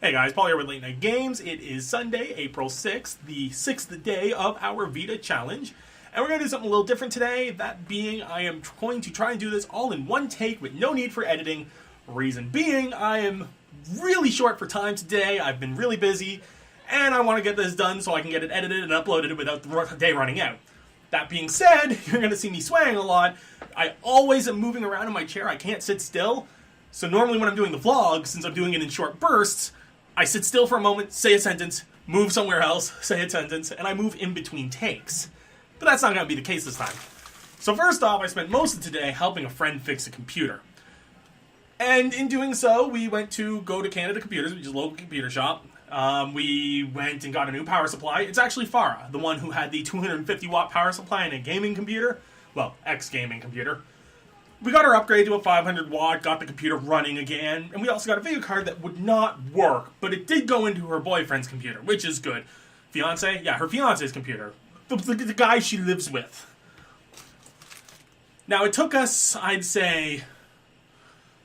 Hey guys, Paul here with Late Night Games. It is Sunday, April 6th, the 6th day of our VEDA challenge. And we're going to do something a little different today. That being, I am going to try and do this all in one take with no need for editing. Reason being, I am really short for time today. I've been really busy, and I want to get this done so I can get it edited and uploaded without the day running out. That being said, you're going to see me swaying a lot. I always am moving around in my chair. I can't sit still. So normally when I'm doing the vlog, since I'm doing it in short bursts, I sit still for a moment, say a sentence, move somewhere else, say a sentence, and I move in between takes. But that's not going to be the case this time. So first off, I spent most of today helping a friend fix a computer. And in doing so, we went to Go to Canada Computers, which is a local computer shop. We went and got a new power supply. It's actually Farah, the one who had the 250 watt power supply in a gaming computer. Well, ex-gaming computer. We got her upgrade to a 500 watt, got the computer running again, and we also got a video card that would not work, but it did go into her boyfriend's computer, which is good. Fiance? Yeah, her fiance's computer. The guy she lives with. Now, it took us, I'd say,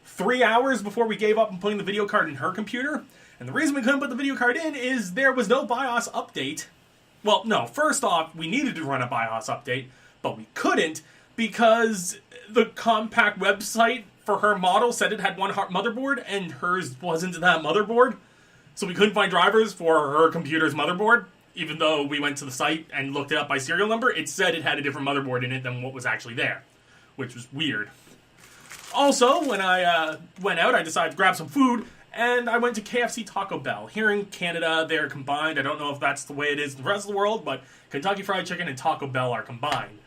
3 hours before we gave up on putting the video card in her computer, and the reason we couldn't put the video card in is there was no BIOS update. Well, no, first off, we needed to run a BIOS update, but we couldn't because the compact website for her model said it had one motherboard, and hers wasn't that motherboard. So we couldn't find drivers for her computer's motherboard. Even though we went to the site and looked it up by serial number, it said it had a different motherboard in it than what was actually there, which was weird. Also, when I went out, I decided to grab some food, and I went to KFC Taco Bell. Here in Canada, they're combined. I don't know if that's the way it is in the rest of the world, but Kentucky Fried Chicken and Taco Bell are combined.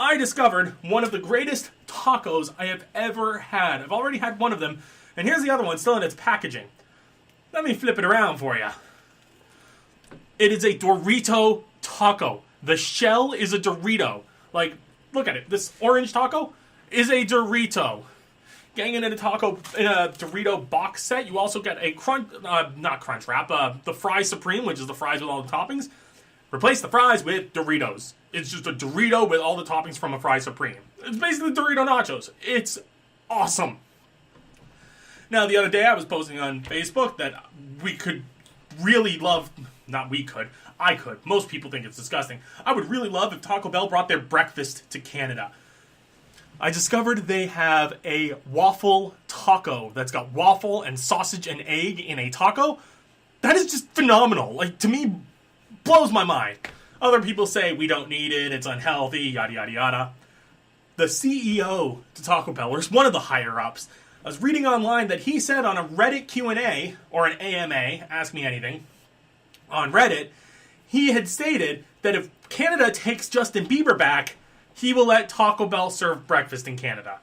I discovered one of the greatest tacos I have ever had. I've already had one of them, and here's the other one still in its packaging. Let me flip it around for you. It is a Dorito taco. The shell is a Dorito. Like, look at it. This orange taco is a Dorito. Getting it in a Dorito box set, you also get a not crunch wrap, the Fry Supreme, which is the fries with all the toppings. Replace the fries with Doritos. It's just a Dorito with all the toppings from a Fry Supreme. It's basically Dorito nachos. It's awesome. Now, the other day I was posting on Facebook that we could really love... Not we could. I could. Most people think it's disgusting. I would really love if Taco Bell brought their breakfast to Canada. I discovered they have a waffle taco that's got waffle and sausage and egg in a taco. That is just phenomenal. Like, to me, blows my mind. Other people say we don't need it, it's unhealthy, yada yada yada. The CEO to Taco Bell, or one of the higher-ups, I was reading online that he said on a Reddit Q&A, or an AMA, Ask Me Anything, on Reddit, he had stated that if Canada takes Justin Bieber back, he will let Taco Bell serve breakfast in Canada.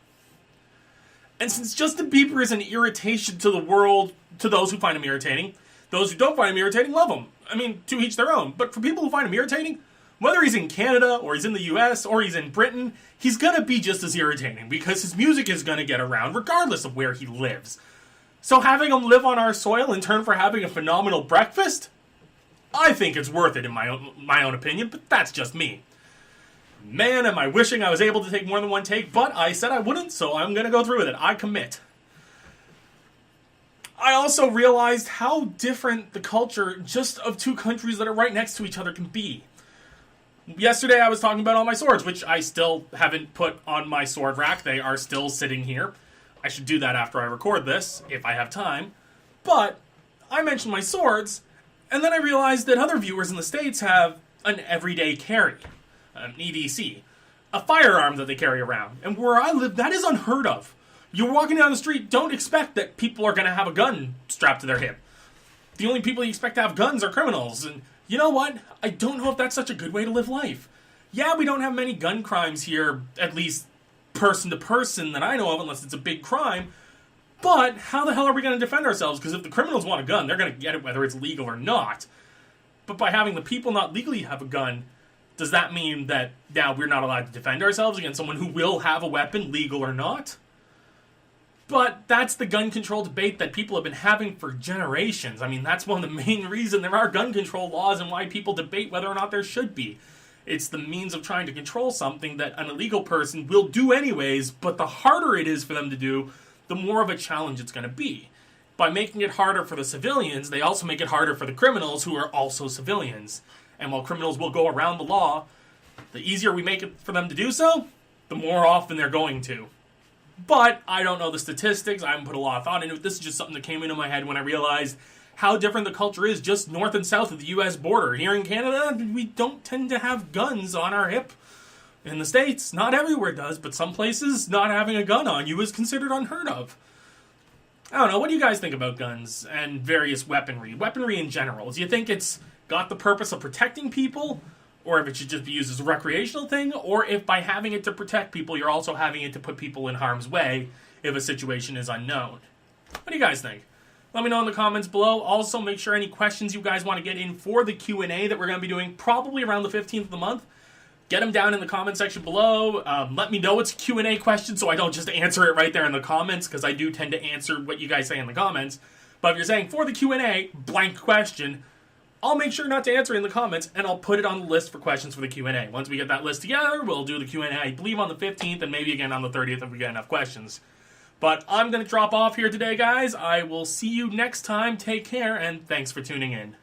And since Justin Bieber is an irritation to the world, to those who find him irritating, those who don't find him irritating love him. I mean, to each their own. But for people who find him irritating, whether he's in Canada, or he's in the US, or he's in Britain, he's gonna be just as irritating, because his music is gonna get around regardless of where he lives. So having him live on our soil in turn for having a phenomenal breakfast, I think it's worth it in my own opinion, but that's just me. Man, am I wishing I was able to take more than one take, but I said I wouldn't, so I'm gonna go through with it. I commit. I also realized how different the culture just of two countries that are right next to each other can be. Yesterday I was talking about all my swords, which I still haven't put on my sword rack. They are still sitting here. I should do that after I record this, if I have time. But I mentioned my swords, and then I realized that other viewers in the States have an everyday carry, an EDC, a firearm that they carry around. And where I live, that is unheard of. You're walking down the street, don't expect that people are going to have a gun strapped to their hip. The only people you expect to have guns are criminals. And you know what? I don't know if that's such a good way to live life. Yeah, we don't have many gun crimes here, at least person to person that I know of, unless it's a big crime. But how the hell are we going to defend ourselves? Because if the criminals want a gun, they're going to get it whether it's legal or not. But by having the people not legally have a gun, does that mean that now we're not allowed to defend ourselves against someone who will have a weapon, legal or not? But that's the gun control debate that people have been having for generations. I mean, that's one of the main reasons there are gun control laws and why people debate whether or not there should be. It's the means of trying to control something that an illegal person will do anyways, but the harder it is for them to do, the more of a challenge it's going to be. by making it harder for the civilians, they also make it harder for the criminals who are also civilians. And while criminals will go around the law, the easier we make it for them to do so, the more often they're going to. But I don't know the statistics. I haven't put a lot of thought into it. This is just something that came into my head when I realized how different the culture is just north and south of the U.S. border. Here in Canada, we don't tend to have guns on our hip. In the States, not everywhere does, but some places, not having a gun on you is considered unheard of. I don't know, what do you guys think about guns and various weaponry? Weaponry in general. Do you think it's got the purpose of protecting people? Or if it should just be used as a recreational thing? Or if by having it to protect people, you're also having it to put people in harm's way if a situation is unknown? What do you guys think? Let me know in the comments below. Also, make sure any questions you guys want to get in for the Q&A that we're going to be doing probably around the 15th of the month, get them down in the comment section below. Let me know it's a Q&A question so I don't just answer it right there in the comments, because I do tend to answer what you guys say in the comments. But if you're saying for the Q&A, blank question, I'll make sure not to answer it in the comments, and I'll put it on the list for questions for the Q&A. Once we get that list together, we'll do the Q&A, I believe, on the 15th, and maybe again on the 30th if we get enough questions. But I'm going to drop off here today, guys. I will see you next time. Take care, and thanks for tuning in.